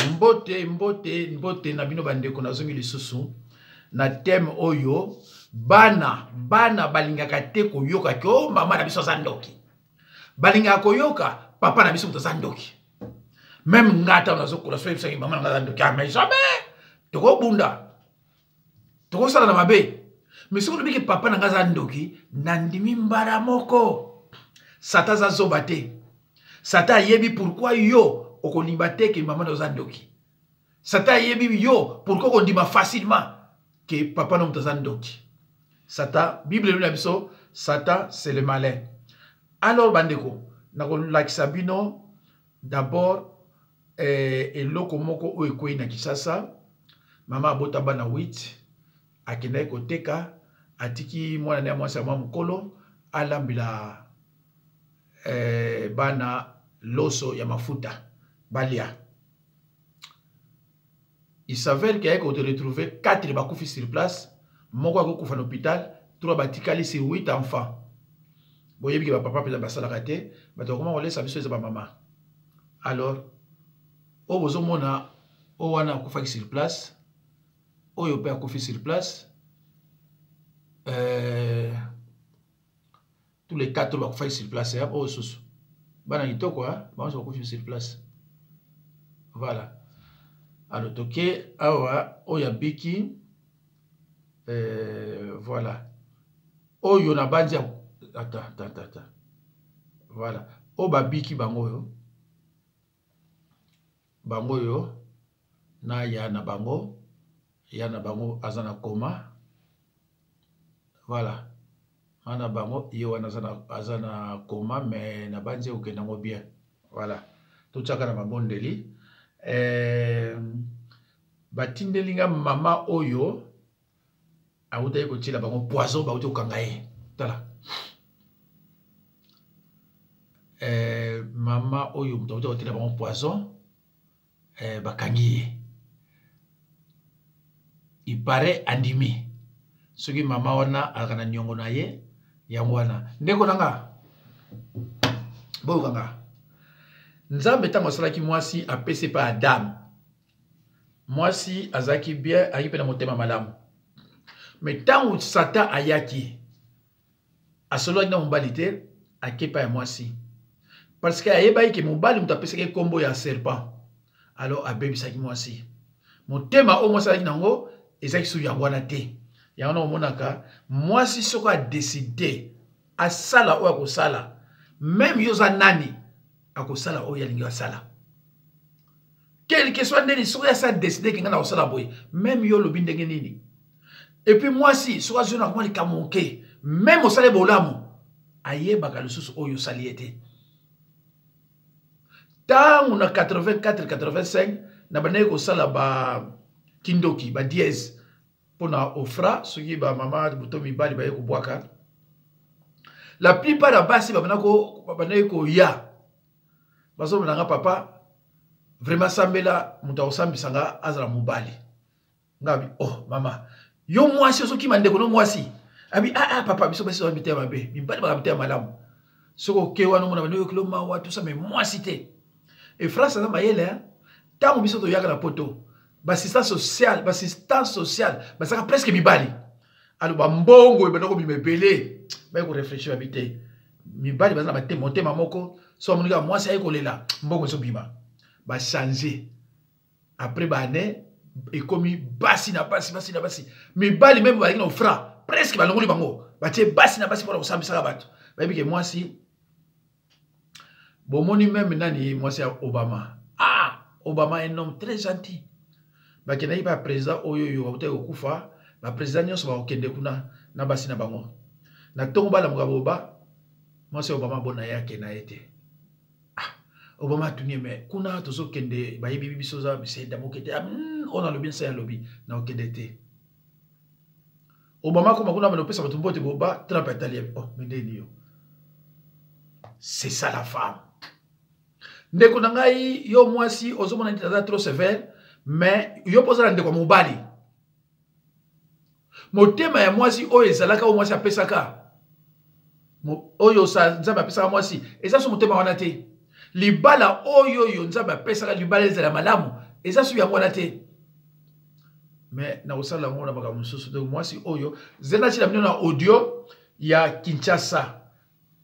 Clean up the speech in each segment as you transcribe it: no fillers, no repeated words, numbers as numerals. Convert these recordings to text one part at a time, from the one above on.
mbote na bino bandeko na zongi lisusu na thème oyo bana balingaka te koyoka ke o mama na biso zandoki balingaka koyoka papa na biso muto zandoki même ngata na zokola so yebisa mama na zandoki mais jamais toko bunda toko sala na mabe mais soki lobi ke papa na zandoki nandimi mbara moko sata za zoba te sata yebi pourquoi yo okolimba te ke mama na zandoki sata yebi yo pourquoi okondima facilement que papa non tazandoki sata bible na biso sata c'est le malin. Alors bandeko nako lakisa bino d'abord eloko moko o ekoyi na Kisasa mama abota bana 8 akenda koteka atiki mwana na mwasi mwa mukolo alambila bana loso ya mafuta balia. Il s'avère qu'il y a retrouvé 4 bakoufi sur place, moko akoufa en hôpital, 3 batikali sur 8 enfants. Boyebi que papa peut passer la raté, mais comment on laisse sa biso maman. Alors, au bozo mona o wana akoufa sur place, o yo pe akoufi sur place. Tous les 4 bakoufa sur place, o soso. Bana kitoko hein, ba on akoufi sur place. Voilà. Alors, toke, awa, oya biki, voilà. Oyo na bandi, attends. Voilà. Oba biki bango yo, na ya na bango azana koma. Voilà. Ana bango, yo azana koma, mais na bandi oke nango bien. Voilà. Tout ça kana mabondeli. Batindelinga mama oyo awuta ko tila bango poison ba uto kangaye tala mama oyo muto ko tila bango poison bakangiye il paraît andimi soki mama wana akana nyongo na ye yango wana ndeko nanga bo kanga Nzambe tango salaki mwasi apese pa Adam. Mwasi azaki bien ayipe na motema malamu. Mais tango Satan ayaki asolo na mobali te akepa ya mwasi. Parce que ayeba ke mobali mutapesa ke kombo ya serpent. Alors abebisaki mwasi. Motema o mwasi alaki nango ezaki su yango na te. Yango na monaka mwasi soko a décider asala o akosala. Même yoza nani akosala oya lingi asala quel que soit ndeni soya sa décider kinga na osala boy même yo lobi ndenge nini et puis moi si soya zona kwa likamonke même osale bolamu ayeba ka lususu oyo saliete tangu na 84 85 na banaye ko sala ba kindoki ba dièse pona ofra soki ba mama butomi bali ba yeko bwaka la plupart da basi ba banaye ko ya baso mnanga papa vraiment sambela muta osambisanga azala mobali ngabi oh mama yo mwasi soki mandeko no mwasi abi papa biso basi wabite mabe mibali bakabite malamu soko ke wana mona bano kilo mawa tout ça mais mwasi te et France na mayele tango biso to yaka na poto basistance sociale basaka presque mibali alo ba mbongo e banoko bimebele ba ko réfléchir habité mibali bazana ba motema moko so monika mwasi ay kolela mbongo so bima ba changer après ba année et comme basi na basi mibali même ba na fra presque ba longoli bango ba tie basi na basi pour osambisa bato ba bike mwasi bomoni même nani mwasi ya Obama Obama est un homme très gentil ba kenayi ba président oyo yo auta okufa ba président nyonso ba okende kuna na basi na bango na tongo bala mugaboba mwasi Obama bona yake na ete Obama tunie mais kuna tozo kende ba yebi bisoza bisenda mokete on a le bien ça ya lobby na okende te Obama kuma kuna bano pesa batumbote boba Trump italien mendeni yo c'est ça la femme ndeko na ngai yo mwasi ozomona nitaza trop sévère mais yo poza ndeko mobali motema ya mwasi oyo ezalaka o mwasi apesaka oyo sa nzamba apesaka mwasi eza so motema wana te libala oyo yo nzamba apesaka libala ezala malamu Et ça, c'est un bon athée. Mais na osala ngo na baka mususu donc moi si oyo zena chila na audio ya Kinshasa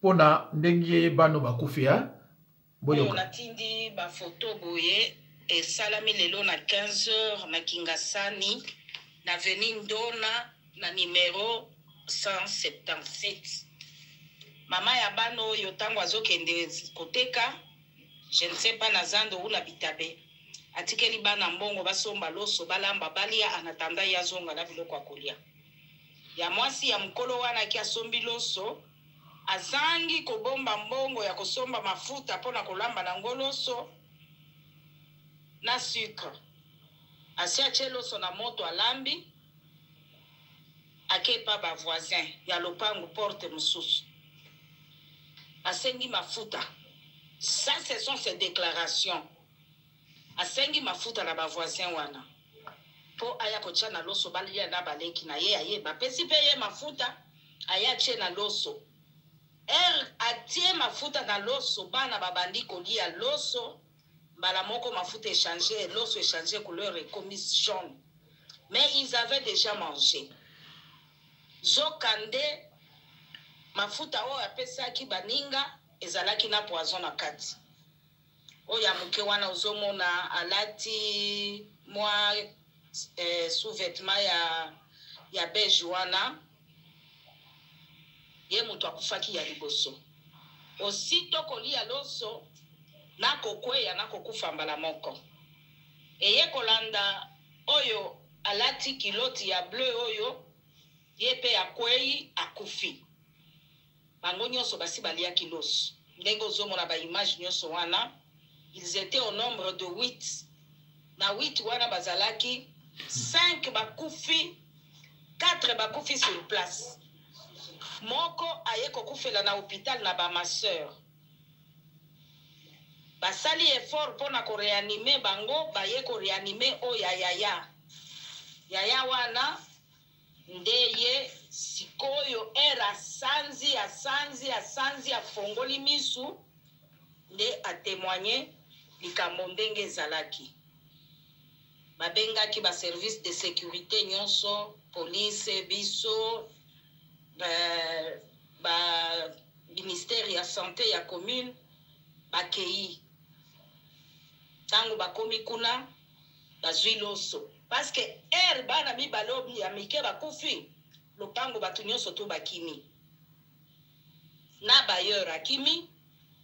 pona ndenge bano bakufia boyo natindi ba photo boye e salami lelo na 15h na Kingasani na avenue Ndona na numéro 177 mama ya bano yo tango azokende koteka je ne sais pas nazando ou na bitabe atikeli bana mbongo basomba loso balamba balia anatanda ya zonga na biloko ya kolia ya mwasi ya mkolo wana ki asombi loso azangi kobomba mbongo ya kosomba mafuta pona kolamba na ngoloso na sucre asia cheloso na moto alambi akepa ba voisin ya lopango porte mususu asengi mafuta. Ça ce sont ses déclarations. Asengi mafuta na ba voisin wana po aya kocha na loso balia na baleki na ye aye ba pesi pe ye mafuta aya che na loso atie mafuta na loso bana babandi kolia loso mbala moko mafuta échanger loso échanger couleur et commis jaune mais ils avaient déjà mangé zokande mafuta o apesaki baninga ezalaki na poison na kati oya muke wana uzomona alati mwa sous-vêtement ya beige wana ye mutu akufaki ya liboso osito kolia loso na kokweya na kokufa mbala moko eye kolanda oyo alati kiloti ya bleu oyo ye pe akweyi akufi bango nyonso basi baliaki loso ndenge ozomona ba image nyonso wana ils étaient au nombre de 8 na 8 wana bazalaki 5 bakufi 4 bakufi sur place moko aye kokufela na hôpital na ba masseur basali effort pona ko réanimer bango baye ko réanimer o yaya wana ndeye sikoyo era asanzi afongoli misu nde a témoigner likambo ndenge ezalaki babengaki ba service de sécurité nyonso police biso ba ministère ya santé ya commune bakei tango bakomi kuna bazwi loso parce que bana mibalobi ya mike bakufi lopango batu nyonso to bakimi na bailleur akimi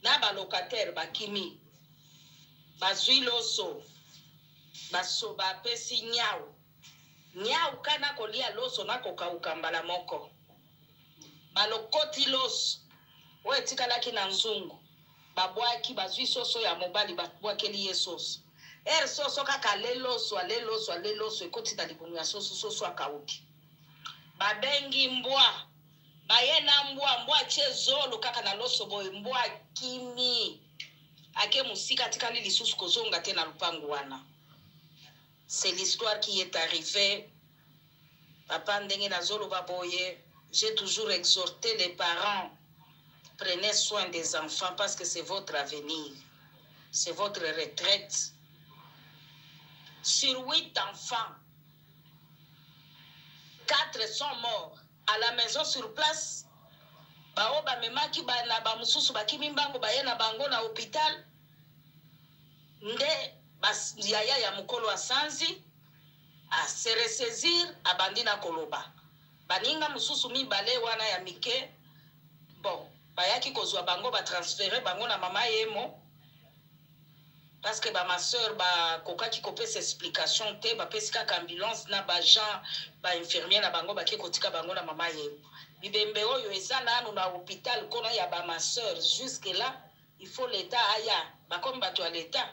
na balocataire bakimi bazwi loso baso bapesi nyau kana kolia loso na kokauka mbala moko balokoti loso o etikalaki na nzungu babwaki bazwi soso ya mobali babwakeli ye soso soso kaka aleloso ekoti na libunu ya soso akauki babengi mbwa baye na mbwa chezolo kaka na loso boye mbwa kimi ake musika tikali lisusu kozonga te na lupangu wana. C'est l'histoire qui est arrivée. Papa ndenge na zolo baboye, j'ai toujours exhorté les parents, prenez soin des enfants parce que c'est votre avenir, c'est votre retraite. Sur 8 enfants, 4 sont morts à la maison sur place. Bao ba memaki ba na ba mususu bakimi mbango ba ye na bango na hôpital. Nde bas yaya ya mukolo asanzi a se ressaisir abandi na koloba. Baninga mususu mibale wana ya mike. Bon, bayaki kozwa bango ba transférer bango na mama yemo. Parce que ma soeur ba kokaki kopesa explication te ba pesika ambulance na ba gens ba infirmier na bango ba kotika bango na mama yemo. Bibembe oyo eza nanu na hôpital kono ya ba ma soeur jusque là il faut l'état aya ba comme ba to l'état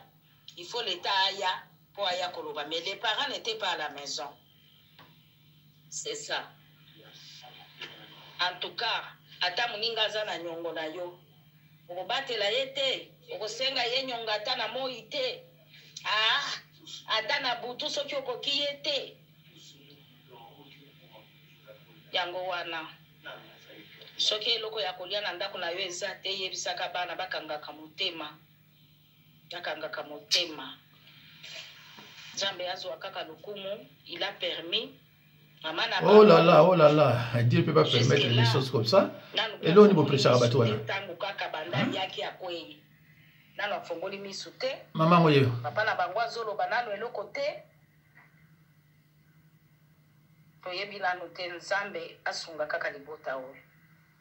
il faut l'état aya pour aya koloba mais les parents n'étaient pas à la maison. C'est ça. En tout cas ata muninga za na nyongo na yo obatela yete okosenga ye nyonga ata na moi te ata na butu soki okoki ye te yango wana soki eloko ya kolia na ndako na yo eza te yebisaka bana bakangaka motema Nzambe azwa kaka lokumu, il a permis. Oh là là, oh là là, Dieu ne peut pas permettre des choses comme ça. Et là, on est prêcher à battre là. Maman, oui. Papa na bango azolo banano eloko te. Toyebi nano te Nzambe asunga kaka libota oyo.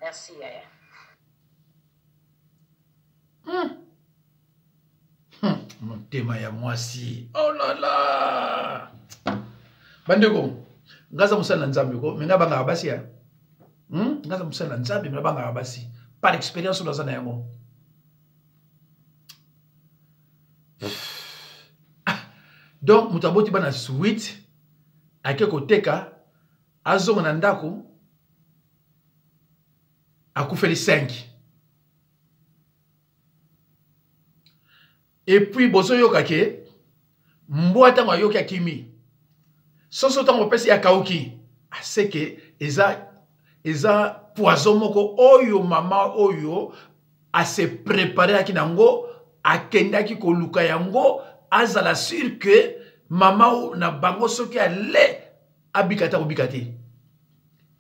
Merci yaya. Mon thème ya mwasi. Oh là là. Bandeko, ngaza musala Nzambe ko, menga banga abasi ya. Ngaza musala Nzambe menga banga abasi. Par expérience dans un yango. Donc mutaboti bana suite akeko teka azonga na ndako akufeli 5. Et puis bozo yokake mbwata ngwa yoki akimi. Soso tango pesi ya kauki aseke eza poison moko oyo mama oyo a se préparer akinango akendaki koluka yango azala sûr que mama na bango soki ale abikata obikate.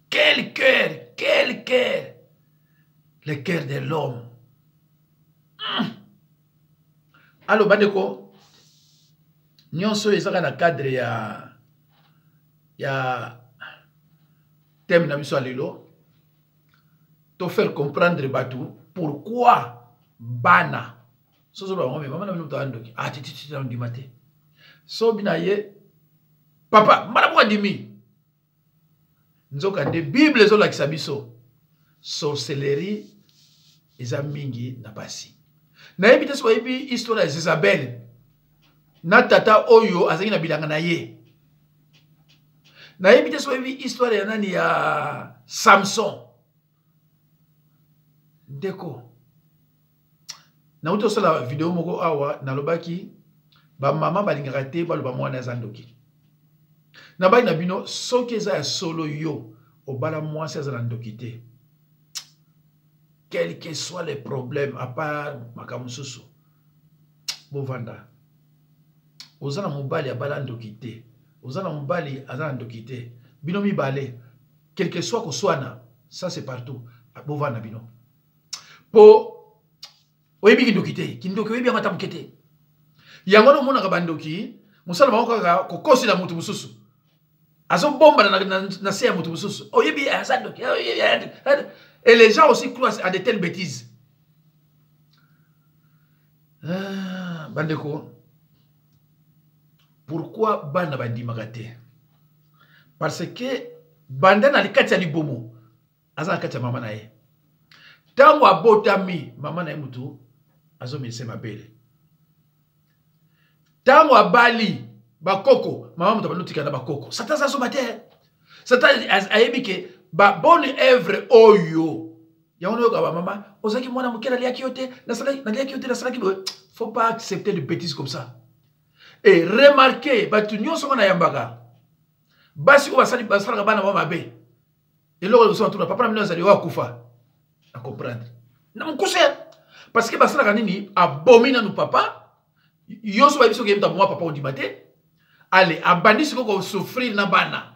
Quel cœur, le cœur de l'homme. Alors bandeko nyonso ezaka na cadre ya thème na biso lelo to faire comprendre batu pourquoi bana soso ba ngome mama na bino tandoki titi na ndimate so binaye papa mara kwa dimi nzoka de bible zo la kisabiso sorcellerie eza mingi na basi na yebi te so yebi histoire ya Isabelle na tata oyo azaki na bilanga na ye na yebi te so yebi histoire ya nani ya Samson ndeko na uto sala video moko awa na lobaki ba mama balingaka te baloba mwana zandoki na bai na bino soki eza ya solo yo obala mwasi aza na ndoki te. Quel que soit les problèmes, à part Makamususu, Bovanda, Ozana Mubali a balandokité, Ozana Mubali a balandokité, Binomi Balé, quel que soit Koswana, ça c'est partout, à Bovanda Bino. Po, Oebi Kindokité, Kindoki, Oebi Amatamkete. Yangono Mona Bandoki, Musala Maka, Kokosi la Mutubususu. Azo bomba na sea Mutubususu. Oebi Azandoki, et les gens aussi croient à de telles bêtises. Bandeko, pourquoi bana bandi magate? Parce que banda na likati ya libomo aza na kati ya mama na ye. Tango abotami mama na ye mutu azo mise mabele. Tango abali bakoko mama mutu balutika na bakoko. Satan sa so mate. Satan ayebike ba bonne œuvre oyo ya ono yoka ba mama ozaki mwana mukela liaki yote na liaki yote na salaki faut pas accepter les bêtises comme ça et remarquez ba tu nyonso na yambaka basi oba sali basala bana mama be et loko so tuna papa na mino zali wa kufa à comprendre na mukuse parce que basala nini abomina nu papa yoso ba biso ke mta moi papa on dit maté allez abandi siko ko souffrir na bana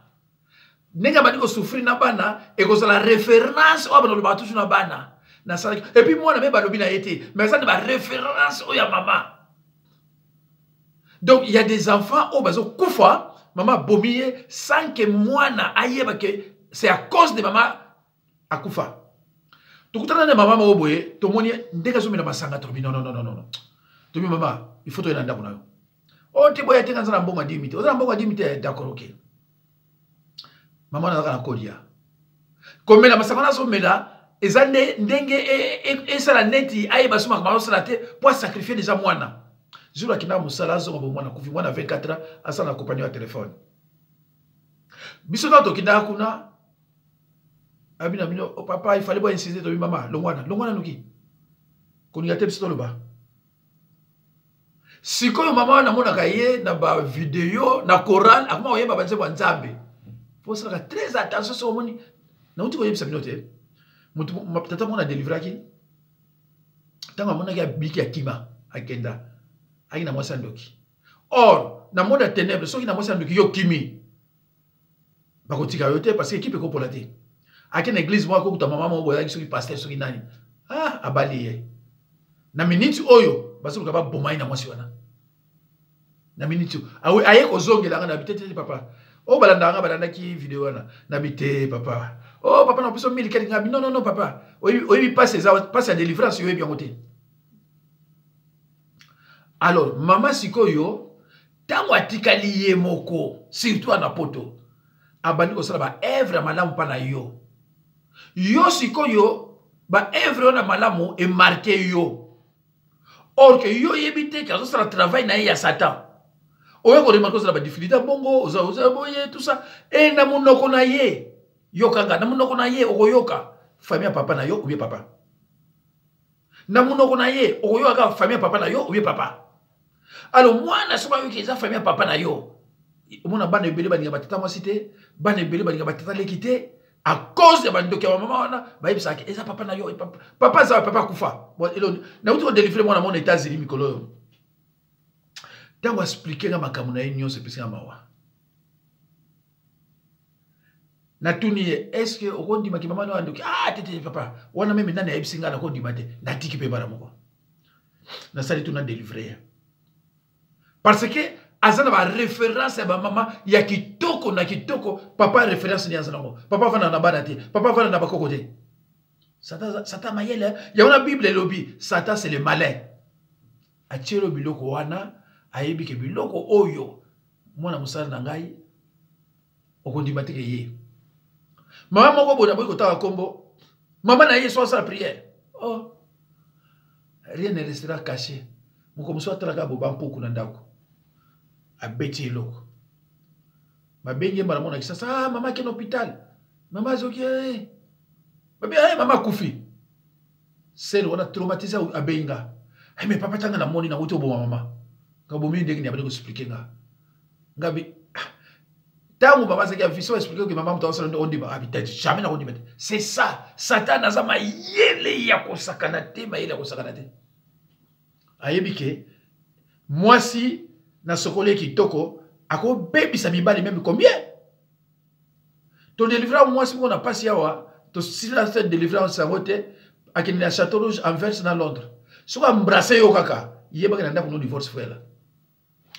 Nega badi ko souffrir na bana et ko la référence o bana ba toujours na bana na sala et puis moi na me balobi na été mais ça de ba référence o ya maman. Donc il y a des enfants au bazo kufa maman bomiye sans que moi na ayeba que c'est à cause de maman akufa. Tukutana na maman mo boye to moni ndeka zo mina masanga to non. To mi maman il faut to ina ndako na yo. O ti boya tenga za mbonga 10 minutes. O za mbonga 10 minutes d'accord OK. Maman n'a pas kolia. Comme la masakana somela, ezande ndenge et ça la neti aïe basuma kamalo salate pour sacrifier déjà mwana. Jour akina musala zo ngo mwana kufi mwana 24 ans asa na compagnie au téléphone. Bisoka to kinda kuna abina bino papa il fallait pas insister to maman longwana nuki. Koniga te biso loba. Sikoyo maman na mona kaye na ba vidéo na Coran akuma oyeba banze kwa Nzambe. Faut faire très attention sur mon. Na uti ko yebisa binote. Mutu tata mona délivrer ki. Tanga mona ya biki ya kima akenda. Aina mwasa ndoki. Or, na monde ya ténèbre soki na mwasi anduki yo kimi bakotika yo te parce que équipe ekopola te ake na église moko akokuta mama moko boyaki soki pasteur soki nani abali ye na minute oyo basoluka baboma ye na mwasi wana na minute aye kozongelanga na bitete papa o balandanga balandaki video wana na bite papa oh papa na biso mili kali ngabi non non non papa oyebi passe ya délivrance yo yebi yango te. Alors mama sikoyo tango atikali ye moko surtout na poto abandi kosala ba œuvre malamu pa na yo sikoyo ba œuvre na malamu e marqué yo or que yo yebi te kazo sala travail na ye ya Satan oyo ko remarquer sala ba difficulté bongo oza boye tout ça e na munoko na ye yokanga na munoko na ye okoyoka famille papa na yo ou bien papa na munoko na ye okoyoka famille papa na yo ou bien papa. Alors moi na soba yo ki eza famille papa na yo mona bana ebele baninga batata mwasi te bana ebele baninga batata leki te à cause de bandoki ya mama wana bayebisa ke eza papa na yo papa za papa kufa bon elo na uti ko délivrer moi na mon États-Unis mikolo yo tango expliquer nga makambo na ye nyonso epesa mawa na tuni est-ce que okondima ki mama na ndoki tete papa wana meme ndana yebisi nga na kondima te na tiki pe bana moko na sali tuna délivrer parce que azana ba référence ya ba mama ya kitoko na kitoko papa référence ni azana ngo papa vana na bana te papa vana na bakoko te Satan mayele ya una Bible lobi Satan c'est le malin atielo biloko wana ayebi ke biloko oyo mwana musala na ngai okondima te ke ye mama moko bona boy kotaka kombo mama na ye soit sa prière oh rien ne restera caché moko muso atalaka boba mpuku na ndako abeti eloko babenge mbala mona kisasa mama ke na hôpital mama zoki babi mama kufi sel wana traumatisé abenga mais papa tanga na moni na wuto bo mama kabomi ndenge ni abali ko expliquer nga ngabi tango baba zaki afiso expliquer que maman mutawa sala ondi ba habiter jamais na ondi. C'est ça Satan azama yele ya kosakana te ma yele ya kosakana te ayebike mwasi na sokole kitoko ako bebisa mibali même combien ton délivrance mwasi ko na pasi yawa to sila cette délivrance sa wote akini na Château Rouge Anvers na Londres soka embrasser yo kaka yeba kana ndako no divorce frère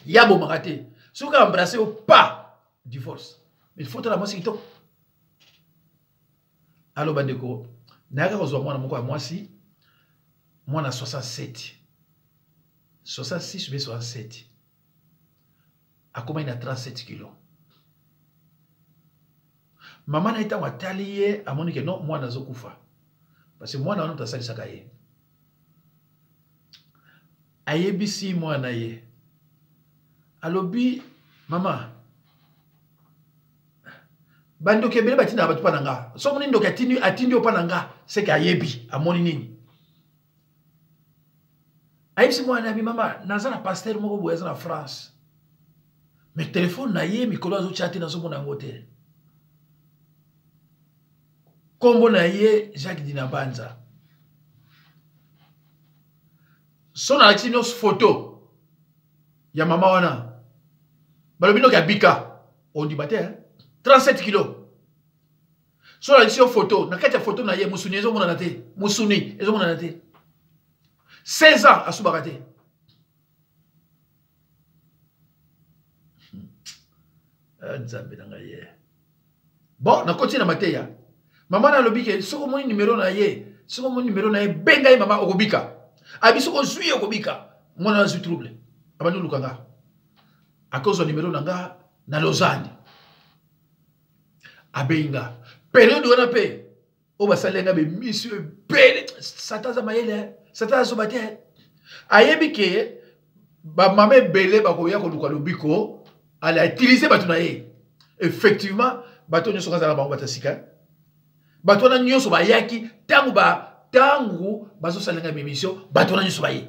yabo makate soka embrasser yo pas divorce mais il faut la mwasi kitoko. Alo bandeko naka kozwa mwana moko ya mwasi mwana 67 66 ou 67 akoma ina 37 kilos. Maman na ita watali ye amoni ke non mwana zokufa parce que mwana wana tasalisaka ye ayebisi mwana ye alobi mama bando kebele batina batu pananga so moni ndo atindi opananga c'est que ayebi amoni nini ayebisi mwana bi mama nazana pasteur moko boye na France mais téléphone na ye mikolo azo chatter na so mona ngote kombo na ye Jacques Dinabanza son alexino photo ya mama wana balobino ka bika on dit bate 37 kilos son alexino photo na kati ya photo na ye musuni ezo mona na te musuni ezo mona na te 16 ans asubaka te nzambe na ye bon na continue na mateya mama na lobi ke soko moni numéro na ye soko moni numéro na ye benga ye mama okobika abi soko zui okobika mwana na zui trouble abandi lukanga akozo numéro na nga na Lausanne abenga période wana pe o basalenga be monsieur bele sataza mayele sataza sobate ayebi ke ba mama bele bakoya ko luka lobiko ala utiliser batu na ye effectivement batu nyoso kazala bango batasika bato na nyonso bayaki tangu bazo salenga émission bato na nyonso baye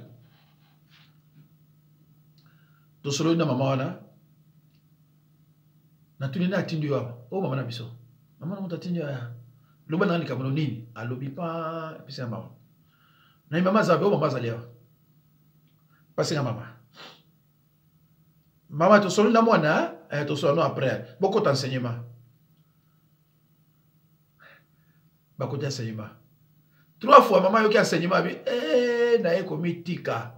to solo na mama wana na tuni na atindi yo o mama na biso mama na muta atindi ya loba na likamono nini alobi pa pisa mama na mama zabe o mama zaleo pasinga mama Maman, tu sors dans moi, tu sors après. Beaucoup d'enseignement. Beaucoup d'enseignement. 3 fois, maman, il y a enseignement. Na commis tika.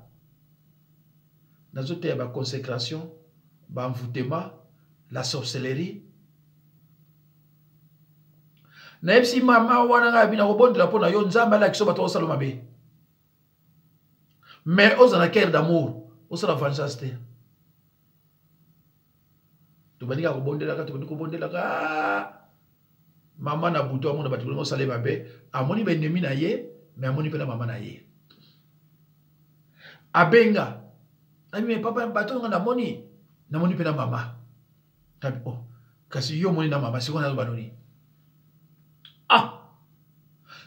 Dans autres, la consécration, l'envoûtement, la sorcellerie. Na si maman wana nga bina rebonde la pona yo nzamba la kisoba to saloma be. Mais aux en cœur d'amour, aux la vengeance te. Tu bani ka rebonde la ka tu bani ko bonde la ka. Maman na buto amona batu ko salema be, amoni be nemi na ye, mais amoni pe na maman na ye. Abenga. Ami papa bato nga na moni pe na mama. Tabi oh, kasi yo moni na mama siko na baloni. Ah,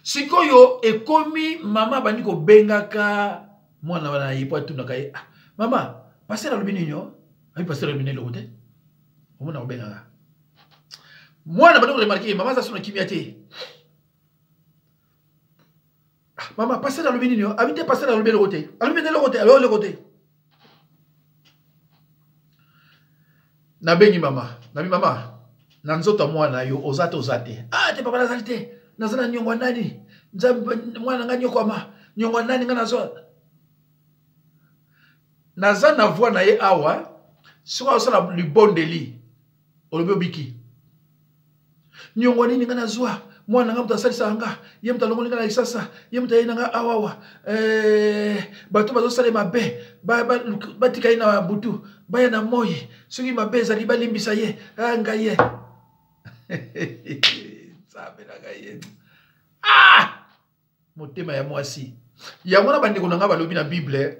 sikoyo ekomi mama bandi ko bengaka mwana wana yipo tuna kai. Ah, mama, passer le bininyo, ami passer le binelo kote. Omona ko bengaka. Mwana bandi ko remarquer mama za sona kimiate. Ah, mama passer le bininyo, ami te passer le binelo kote. Ami binelo kote, alors le kote. Na bengi mama, na mi mama. Nanzota mwana yo ozate. Ah, te papa nazalite. Nazana nyongwa nani? Mwana nga nyoko ama. Nyongwa nani nga nazo? Nazana voix na ye awa. Siko osala libondeli. Olobe obiki. Nyongwa nini nga nazwa? Mwana nga mutasalisa nga. Ye mutalongoli nga na isasa. Ye mutayina nga awawa. Bato bazo sale mabe. Batika ina butu. Baya na moyi. Sugi mabe ezali balimbisa ye. Nga ye. Ah! Motema ya mwasi. Ya mwana bandi konanga balobi na Bible.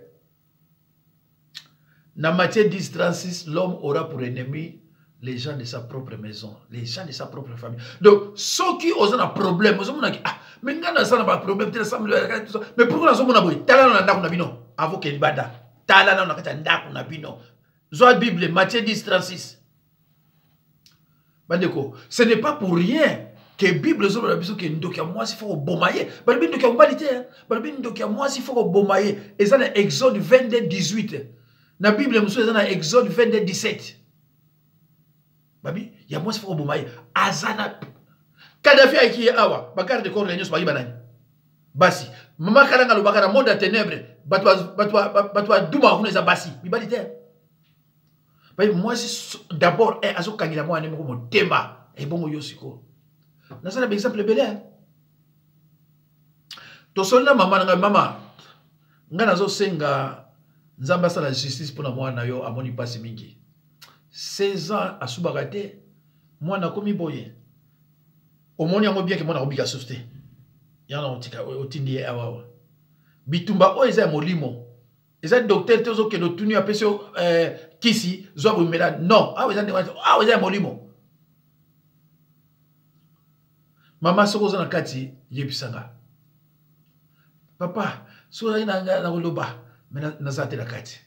Na Matthieu 10:36, l'homme aura pour ennemi les gens de sa propre maison, les gens de sa propre famille. Donc, ceux qui ont un problème, ils ont dit, ah, mais nous avons un problème, mais pourquoi nous avons un problème? Tala na ndako na bino, avocat libada. Tala na ndako na bino. Zoa Bible, Matthieu 10:36. Bandeko, ce n'est pas pour rien que la Bible est la Bible qui est ndokia moi s'il faut bomayer. La Bible ndokia mbalité, la Bible ndokia moi s'il faut bomayer. Et ça dans Exode 22:18. La Bible monsieur dans Exode 22:17. Babi, il y a moi s'il faut bomayer. Azana Kadhafi aiki awa, bakar de corps les nyos bayi banani. Basi, mama kalanga lo bakara monde à ténèbres, batwa duma kuneza basi. Bibalité. Moi, d'abord, azo kangila moi anemo mo tema et bon yosiko. Na ça exemple belé. To sonna mama nga nazo senga nzamba sa la justice pour na mwana yo amoni pasi mingi. 16 ans asubagate mwana komi boye. Omoni yango bien que mwana obika soste. Yana otika otindi awawa. Bitumba o eza molimo. Eza docteur tezo ke do tunu apesio kisi zo bomela non ah eza molimo. Mama soko za nakati yebisanga. Papa so ina na koloba mena nazate nakati.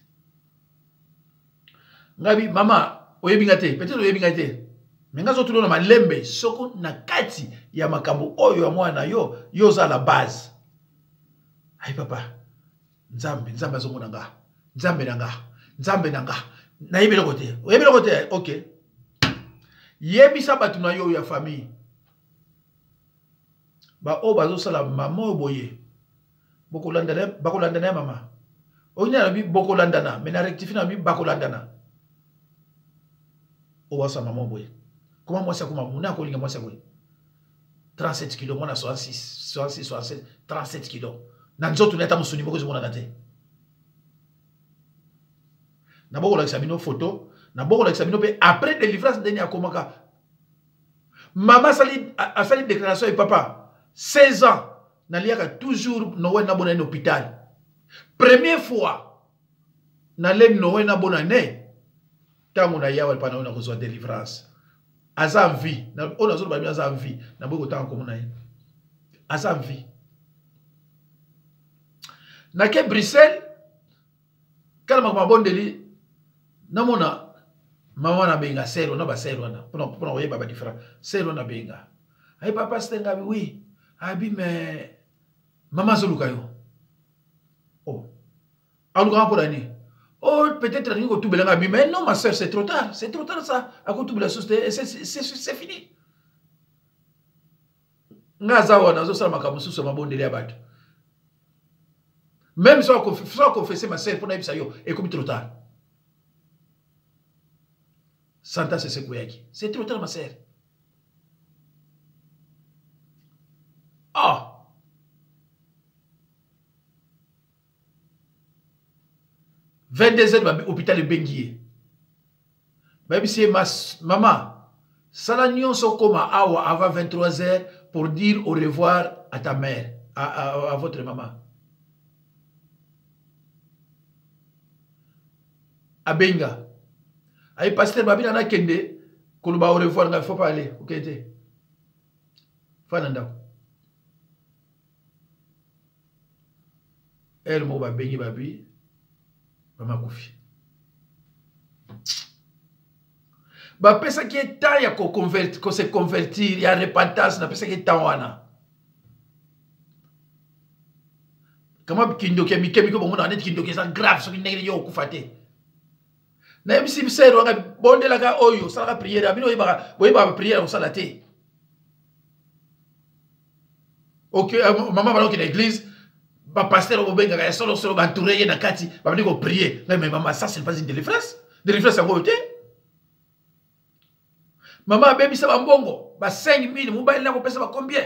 Ngabi mama oyebinga te peut-être oyebinga te. Menga zo tulona malembe soko nakati ya makambo oyo ya mwana yo za la base. Ai papa Nzambe azomona nga. Nzambe nanga. Na yebele kote. Oyebele kote. OK. Yebisa batu na yo ya famille. Ba o bazo sala mama boye. Boko landana mama. Onya na bi boko landana, mais na rectifie na bi bako landana. O wasa mama boye. Comment moi ça comment mona ko linga moi ça boye. 37 kg mona 66 37 kg. Nanzoto neta musuni boko zimona nate. Na boko la examino photo, na boko la examino pe après délivrance deni akomaka. Maman a sali déclaration et papa 16 ans na liaka toujours nowe na bona hôpital. Première fois na le nowe na bona ne tango na yawa pa na kozwa délivrance. Aza vie, na ona zo ba mi aza vie, na boko tango komona ye. Aza vie. Na ke Bruxelles kala makabondeli namona mama na benga sero na ba sero na pona oyeba ba different sero na benga ai papa stenga oui abi mais mama zoluka yo oh aluka pour ani Oh, peut-être que tout belanga, mais non, ma soeur, c'est trop tard. C'est trop tard ça. À cause de la société, c'est fini. Ngazawa, nazo sala makamusu sur ma bonne délai à même si on confesse ma soeur pour n'aller ça yo, et comme trop tard. Santa c'est ce que c'est trop tard ma soeur. Ah. « 22h, l'hôpital de Benguié. Même si maman, ça l'agnon sont comme awa avant 23h pour dire au revoir à ta mère, à votre maman. À Benga. Aïe, pasteur, babi nana kende, koluba au revoir, il ne faut pas aller. Ok, t'es. Fananda. Elle m'a bengi babi. Maman Koufi. Bah, pesa qui est temps, il y a qu'on se convertir, il y a repentance, na pesa qui est temps, wana. Comment kindo ke mike mike bon on est kindo ke ça grave ce qui n'est yo kufate. Na même si c'est ronga bonde la ga oyo, ça la prière, abino yeba prière au salate. OK, maman va dans l'église. Bah pasteur au benga solo entouré na kati ba venir ko prier mais maman ça c'est pas une délivrance à côté maman baby ça va mbongo ba 5000 mobile na ko pesa ba combien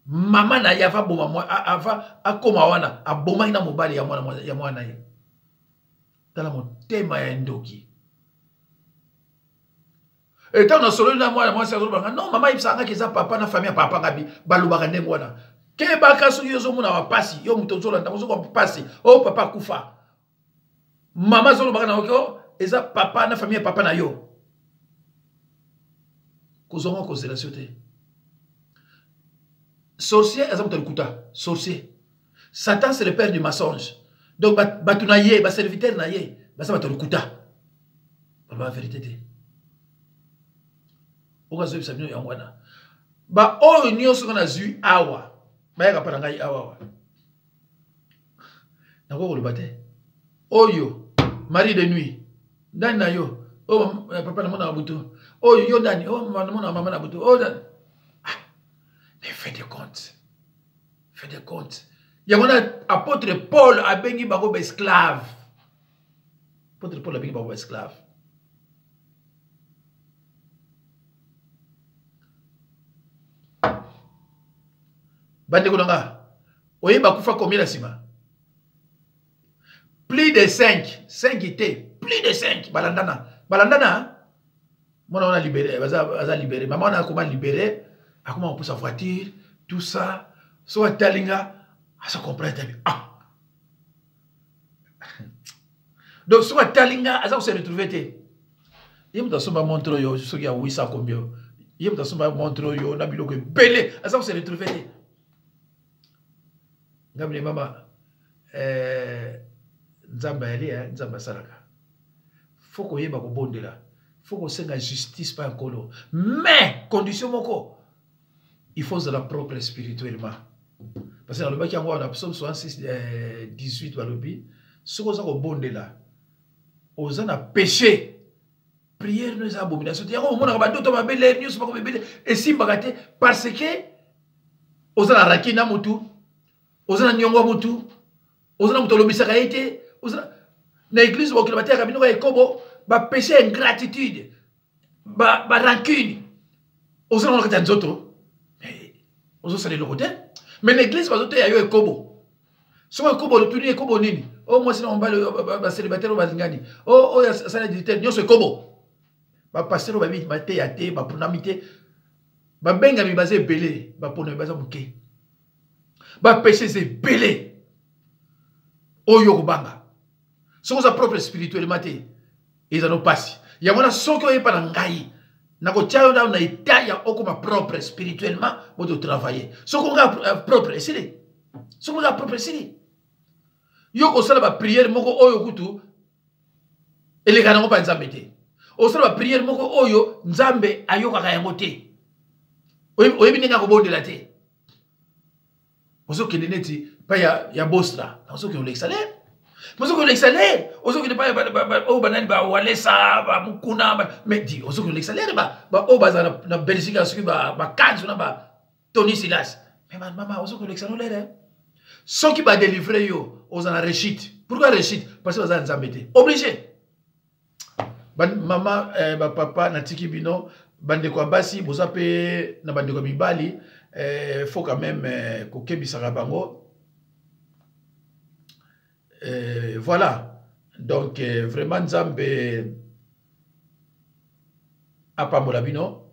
maman na yava boma moi ava akoma wana aboma ina mobile ya mwana ye tala motema ya ndoki et tant na solo na moi c'est non maman ibsanga keza papa na famille papa ngabi balubaka ndenge wana ke baka so yozo muna wa pasi yo mutozo la ndazo ko pasi oh papa kufa mama zolo baka na oko eza papa na famille papa na yo kozongo ko zela sote sorcier exemple de kuta sorcier Satan c'est le père du mensonge donc batuna ye ba serviteur na ye ba ça batulu kuta ba vérité te oka zo bisabino ya ngwana ba o nyoso kana zu awa bayaka pa ngai awa nako le bate oyo mari de nuit ndani na yo o papa na mona butu oyo yo ndani o mona mama na butu o mais fais des comptes ya mona apôtre Paul a bengi bango ba esclave apôtre Paul a bengi bango ba esclave bande konanga oyeba kufa combien la sima plus de 5 était plus de 5 balandana mona on a libéré baza libéré maman on a comment libéré a comment on pousse sa voiture tout ça so talinga ça comprend ah donc so talinga ça se retrouver té yem ta somba montre yo so ki a 800 combien yem ta somba montre yo na biloko belé ça se retrouver té Ngabile mama nzamba yali nzamba salaka faut ko yeba ko bondela faut ko senga justice pa nkolo mais condition moko il faut la propre spirituellement parce que dans le baki yango na psaume 66 18 balobi soko za ko bondela ozana péché prière nous abomination yango mona ba ndoto mabele news pas ko bebele et simba te parce que ozana rakina mutu ozana nyongo mutu ozana mutu lobisaka ete ozana na église ba kilometer kabino ka ekobo ba péché ingratitude ba rancune ozana na kata nzoto ozo sale le côté mais l'église ba zoto ya yo ekobo so ekobo lutuni ekobo nini o moi sina mbale ba célibataire ba zingani o ya sala digital nyoso ekobo ba pasteur ba bit ba te ya te ba punamité ba benga mi basé belé ba pono baza muke ba péché c'est belé oyo kobanga soko za propre spirituellement te ezano pasi ya mona soko yepa na ngai na ko tiayo na état ya okoma propre spirituellement moto travailler soko nga propre esili soko nga propre esili yo ko sala ba prière moko oyo kutu elegana ngo pa nzambe te o sala ba prière moko oyo nzambe ayoka ka yango te oyebi ninga ko bondela te ozo keneneti pa ya bostra ozo ke olexale Ozo ko l'excellere, ozo ko ba o banani ba walesa ba mukuna ba mais di ozo ko l'excellere ba o baza na Belgique soki ba kanzo na ba Tony Silas. Mais maman ozo ko l'excellere. Soki ba délivrer yo oza na réussite. Pourquoi réussite? Parce que oza nzambe te. Obligé. Maman ba papa na tiki bino bande ko basi boza pe na bande ko mibali faut quand même kokebisaka bango. Voilà, donc vraiment Nzambe apambola bino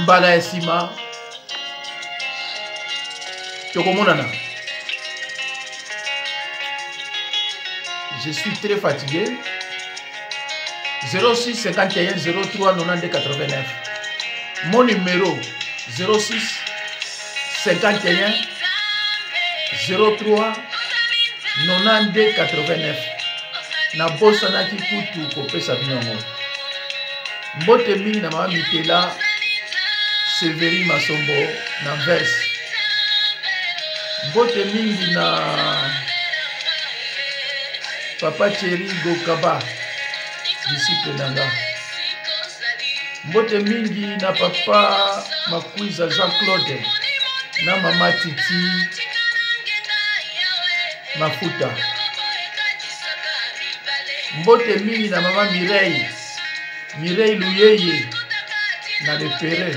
mbala esima tokomonana. Je suis très fatigué. 06 51 03 92 89. Mon numéro 06 51 03 92 89. Na bosana ki kutu kopesa binongo. Mbote mingi na mama Mitela Severi Masombo na verse. Mbote mingi na Papa Thierry Gokaba disciple nanga. Mbote mingi na Papa Makwiza Jean-Claude na Mama Titi Mafuta. Mbote mingi na Mama Mireille Luyeye na Lepere.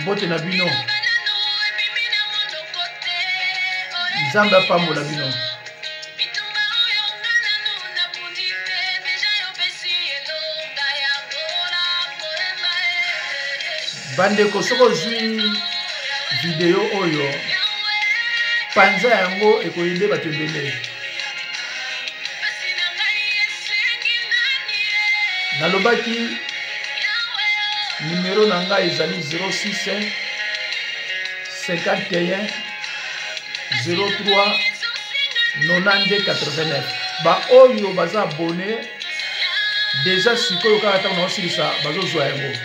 Mbote na bino Nzambe apambola bino. Bandeko soko zwi video oyo panza yango ekoyinde batembele. Nalobaki numéro nanga ezali 06 51 03 92 89. Ba oyo baza abonné déjà sikoyo kaka ntango naosilisa bazozwa yango.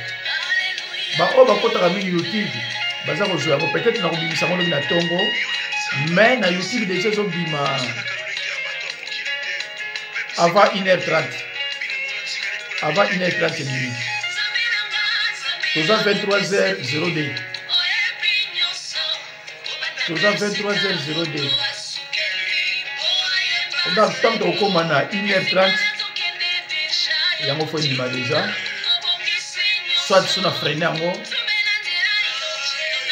Ba o bakotaka mingi YouTube baza kozwa yango peut-être na kobimisa ngo na tongo mais na YouTube déjà ezobima avant 1h30 avant 1h30 minutes. Toza 23h02 toza 23h02 oda tant okoma na 1h30 yango fo ndima déjà soit sur la freine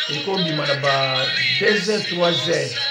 et comme il m'a 2h 3h